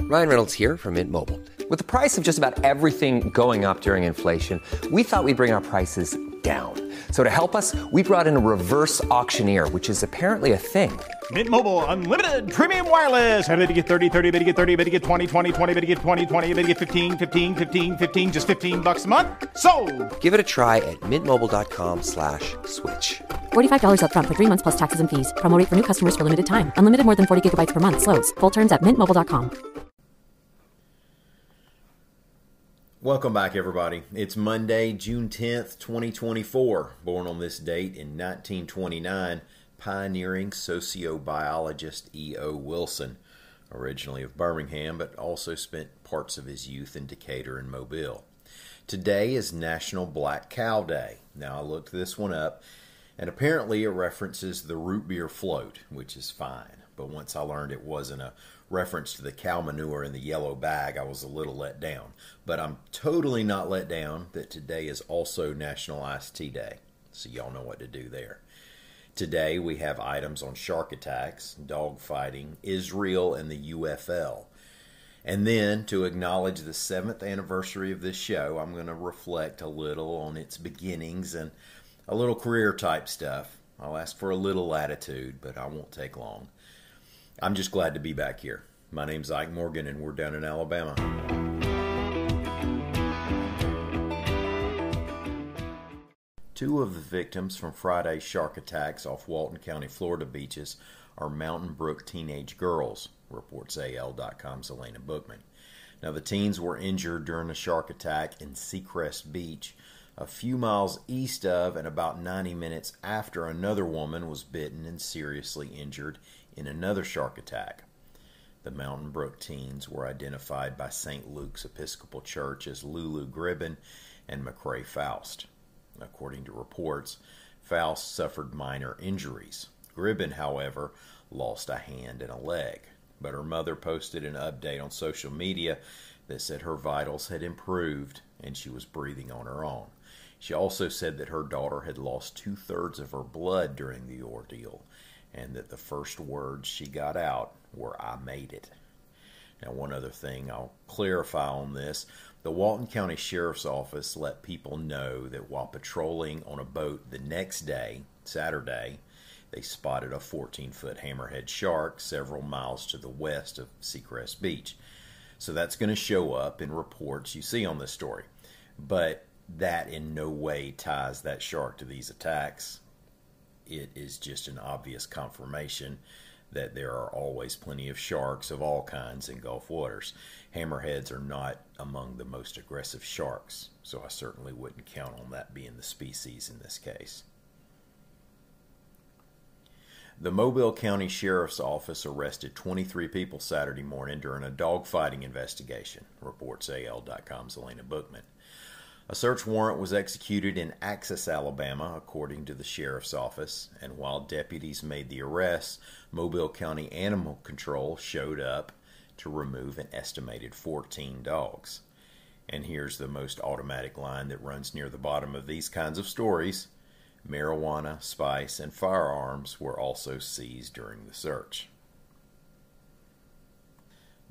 Ryan Reynolds here from Mint Mobile. With the price of just about everything going up during inflation, we thought we'd bring our prices down. So to help us, we brought in a reverse auctioneer, which is apparently a thing. Mint Mobile Unlimited Premium Wireless. How to get 30, 30, bit to get 30, bit to get 20, 20, 20, bit to get 20, 20, bit to get 15, 15, 15, 15, just $15 a month? Sold! Give it a try at mintmobile.com/switch. $45 up front for 3 months plus taxes and fees. Promo rate for new customers for limited time. Unlimited more than 40 gigabytes per month. Slows full terms at mintmobile.com. Welcome back, everybody. It's Monday, June 10th, 2024. Born on this date in 1929, pioneering sociobiologist E.O. Wilson, originally of Birmingham, but also spent parts of his youth in Decatur and Mobile. Today is National Black Cow Day. Now, I looked this one up, and apparently it references the root beer float, which is fine. But once I learned it wasn't a reference to the cow manure in the yellow bag, I was a little let down. But I'm totally not let down that today is also National Iced Tea Day. So y'all know what to do there. Today we have items on shark attacks, dog fighting, Israel, and the UFL. And then, to acknowledge the 7th anniversary of this show, I'm going to reflect a little on its beginnings and a little career type stuff. I'll ask for a little latitude, but I won't take long. I'm just glad to be back here. My name's Ike Morgan, and we're down in Alabama. Two of the victims from Friday's shark attacks off Walton County, Florida beaches are Mountain Brook teenage girls, reports AL.com's Elena Bookman. Now, the teens were injured during a shark attack in Seacrest Beach, a few miles east of and about 90 minutes after another woman was bitten and seriously injured in another shark attack. The Mountain Brook teens were identified by St. Luke's Episcopal Church as Lulu Gribben and McCrae Faust. According to reports, Faust suffered minor injuries. Gribben, however, lost a hand and a leg. But her mother posted an update on social media that said her vitals had improved and she was breathing on her own. She also said that her daughter had lost 2/3 of her blood during the ordeal, and that the first words she got out were, "I made it." Now, one other thing I'll clarify on this. The Walton County Sheriff's Office let people know that while patrolling on a boat the next day, Saturday, they spotted a 14-foot hammerhead shark several miles to the west of Seacrest Beach. So that's going to show up in reports you see on this story. But that in no way ties that shark to these attacks. It is just an obvious confirmation that there are always plenty of sharks of all kinds in Gulf waters. Hammerheads are not among the most aggressive sharks, so I certainly wouldn't count on that being the species in this case. The Mobile County Sheriff's Office arrested 23 people Saturday morning during a dogfighting investigation, reports AL.com's Elena Bookman. A search warrant was executed in Axis, Alabama, according to the Sheriff's Office, and while deputies made the arrests, Mobile County Animal Control showed up to remove an estimated 14 dogs. And here's the most automatic line that runs near the bottom of these kinds of stories. Marijuana, spice, and firearms were also seized during the search.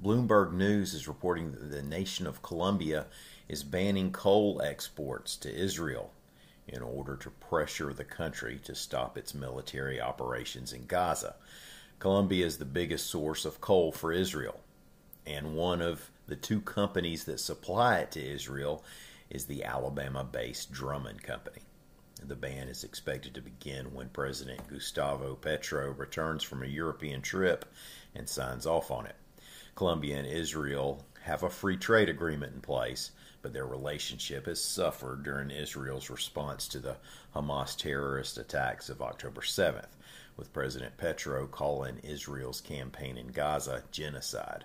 Bloomberg News is reporting that the nation of Colombia is banning coal exports to Israel in order to pressure the country to stop its military operations in Gaza. Colombia is the biggest source of coal for Israel, and one of the two companies that supply it to Israel is the Alabama-based Drummond Company. The ban is expected to begin when President Gustavo Petro returns from a European trip and signs off on it. Colombia and Israel have a free trade agreement in place, but their relationship has suffered during Israel's response to the Hamas terrorist attacks of October 7th, with President Petro calling Israel's campaign in Gaza genocide.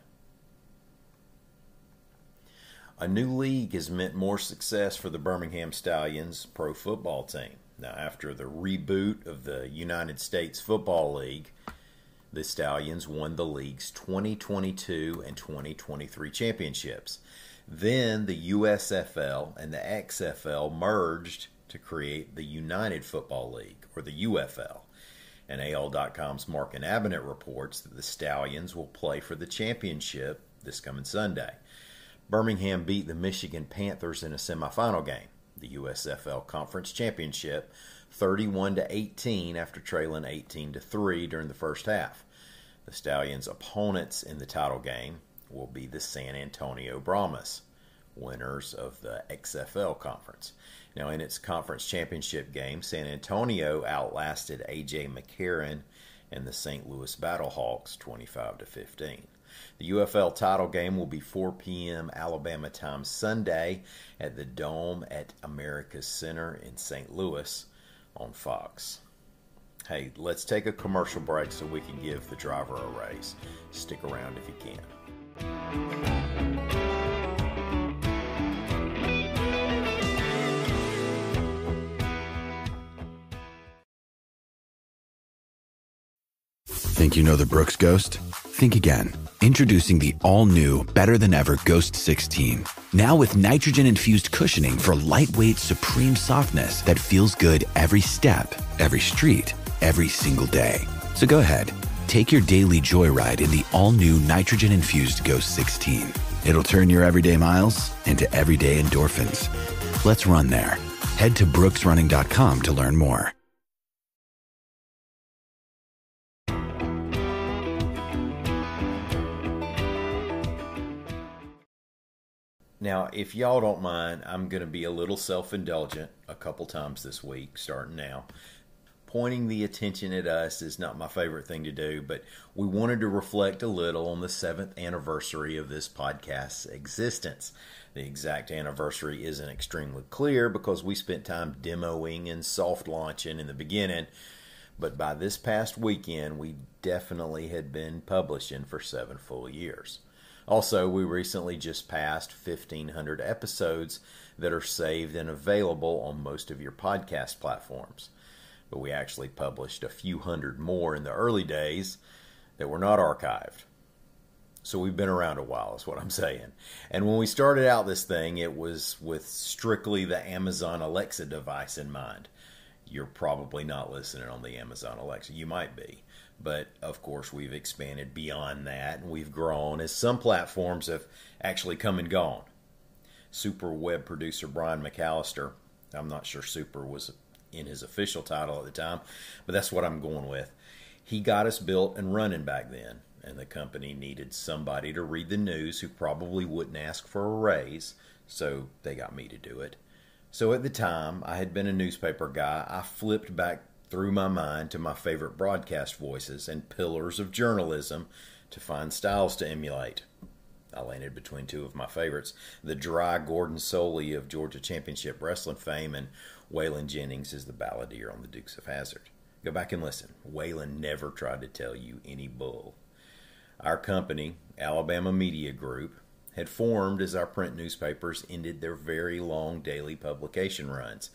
A new league has meant more success for the Birmingham Stallions pro football team. Now, after the reboot of the United States Football League, the Stallions won the league's 2022 and 2023 championships. Then the USFL and the XFL merged to create the United Football League, or the UFL. And AL.com's Mark and Abinet reports that the Stallions will play for the championship this coming Sunday. Birmingham beat the Michigan Panthers in a semifinal game, the USFL Conference Championship, 31-18 after trailing 18-3 during the first half. The Stallions' opponents in the title game will be the San Antonio Brahmas, winners of the XFL Conference. Now, in its conference championship game, San Antonio outlasted A.J. McCarron and the St. Louis Battlehawks 25-15. The UFL title game will be 4 p.m. Alabama time Sunday at the Dome at America's Center in St. Louis on Fox. Hey, let's take a commercial break so we can give the driver a raise. Stick around if you can. Think you know the Brooks Ghost? Think again. Introducing the all-new, better-than-ever Ghost 16. Now with nitrogen-infused cushioning for lightweight, supreme softness that feels good every step, every street, every single day. So go ahead, take your daily joyride in the all-new nitrogen-infused Ghost 16. It'll turn your everyday miles into everyday endorphins. Let's run there. Head to brooksrunning.com to learn more. Now, if y'all don't mind, I'm going to be a little self-indulgent a couple times this week, starting now. Pointing the attention at us is not my favorite thing to do, but we wanted to reflect a little on the 7th anniversary of this podcast's existence. The exact anniversary isn't extremely clear because we spent time demoing and soft launching in the beginning, but by this past weekend, we definitely had been publishing for 7 full years. Also, we recently just passed 1,500 episodes that are saved and available on most of your podcast platforms. But we actually published a few hundred more in the early days that were not archived. So we've been around a while, is what I'm saying. And when we started out this thing, it was with strictly the Amazon Alexa device in mind. You're probably not listening on the Amazon Alexa. You might be. But, of course, we've expanded beyond that, and we've grown as some platforms have actually come and gone. Super web producer Brian McAllister, I'm not sure super was in his official title at the time, but that's what I'm going with. He got us built and running back then, and the company needed somebody to read the news who probably wouldn't ask for a raise, so they got me to do it. So at the time, I had been a newspaper guy. I flipped back through my mind to my favorite broadcast voices and pillars of journalism to find styles to emulate. I landed between two of my favorites, the dry Gordon Soley of Georgia Championship Wrestling fame and Waylon Jennings as the balladeer on the Dukes of Hazzard. Go back and listen. Waylon never tried to tell you any bull. Our company, Alabama Media Group, had formed as our print newspapers ended their very long daily publication runs.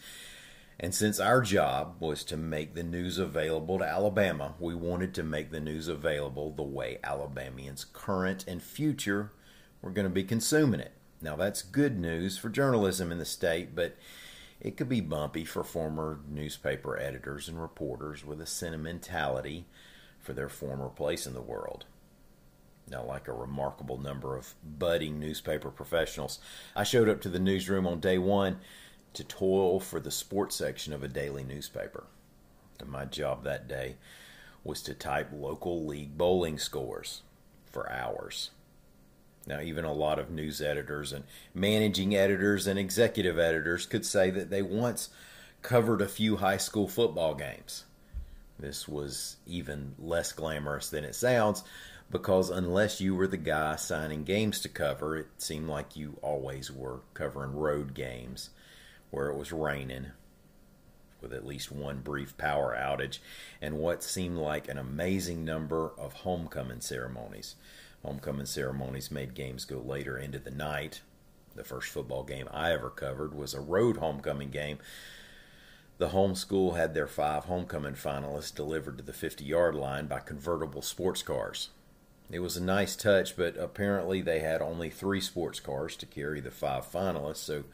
And since our job was to make the news available to Alabama, we wanted to make the news available the way Alabamians current and future were going to be consuming it. Now that's good news for journalism in the state, but it could be bumpy for former newspaper editors and reporters with a sentimentality for their former place in the world. Now, like a remarkable number of budding newspaper professionals, I showed up to the newsroom on day one to toil for the sports section of a daily newspaper. And my job that day was to type local league bowling scores for hours. Now, even a lot of news editors and managing editors and executive editors could say that they once covered a few high school football games. This was even less glamorous than it sounds, because unless you were the guy signing games to cover, it seemed like you always were covering road games where it was raining, with at least one brief power outage, and what seemed like an amazing number of homecoming ceremonies. Homecoming ceremonies made games go later into the night. The first football game I ever covered was a road homecoming game. The home school had their 5 homecoming finalists delivered to the 50-yard line by convertible sports cars. It was a nice touch, but apparently they had only 3 sports cars to carry the 5 finalists, so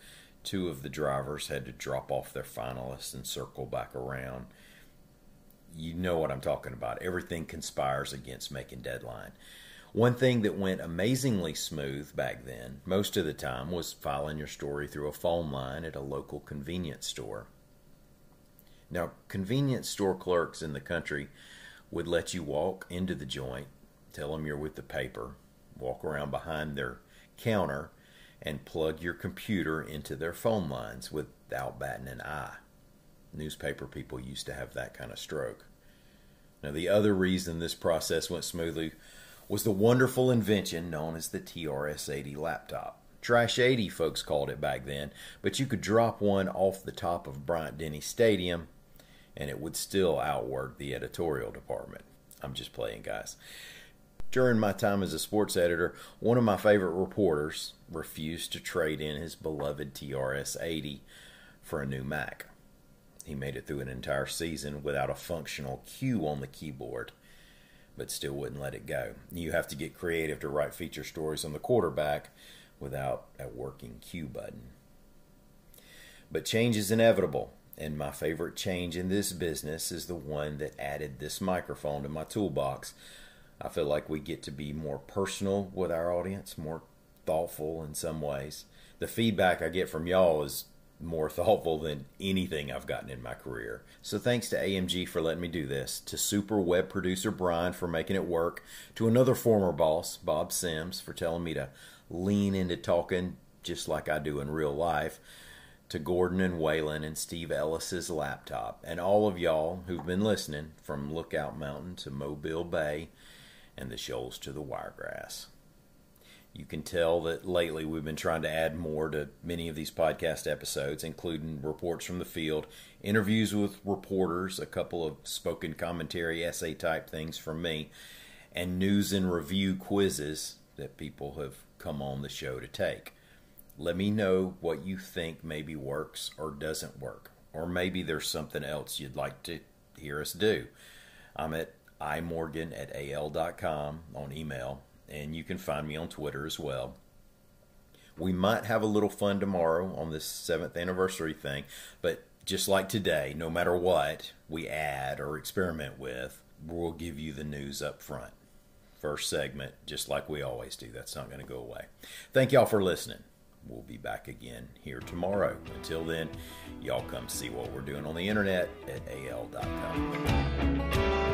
2 of the drivers had to drop off their finalists and circle back around. You know what I'm talking about. Everything conspires against making deadline. One thing that went amazingly smooth back then, most of the time, was filing your story through a phone line at a local convenience store. Now, convenience store clerks in the country would let you walk into the joint, tell them you're with the paper, walk around behind their counter, and plug your computer into their phone lines without batting an eye. Newspaper people used to have that kind of stroke. Now, the other reason this process went smoothly was the wonderful invention known as the TRS-80 laptop. Trash 80, folks called it back then, but you could drop one off the top of Bryant-Denny Stadium, and it would still outwork the editorial department. I'm just playing, guys. During my time as a sports editor, one of my favorite reporters refused to trade in his beloved TRS-80 for a new Mac. He made it through an entire season without a functional Q on the keyboard, but still wouldn't let it go. You have to get creative to write feature stories on the quarterback without a working Q button. But change is inevitable, and my favorite change in this business is the one that added this microphone to my toolbox. I feel like we get to be more personal with our audience, more thoughtful in some ways. The feedback I get from y'all is more thoughtful than anything I've gotten in my career. So thanks to AMG for letting me do this, to super web producer Brian for making it work, to another former boss, Bob Sims, for telling me to lean into talking just like I do in real life, to Gordon and Waylon and Steve Ellis's laptop, and all of y'all who've been listening from Lookout Mountain to Mobile Bay and the Shoals to the Wiregrass. You can tell that lately we've been trying to add more to many of these podcast episodes, including reports from the field, interviews with reporters, a couple of spoken commentary essay type things from me, and news and review quizzes that people have come on the show to take. Let me know what you think maybe works or doesn't work, or maybe there's something else you'd like to hear us do. I'm at imorgan@al.com on email, and you can find me on Twitter as well. We might have a little fun tomorrow on this 7th anniversary thing, but just like today, no matter what we add or experiment with, we'll give you the news up front. First segment, just like we always do. That's not going to go away. Thank y'all for listening. We'll be back again here tomorrow. Until then, y'all come see what we're doing on the internet at al.com.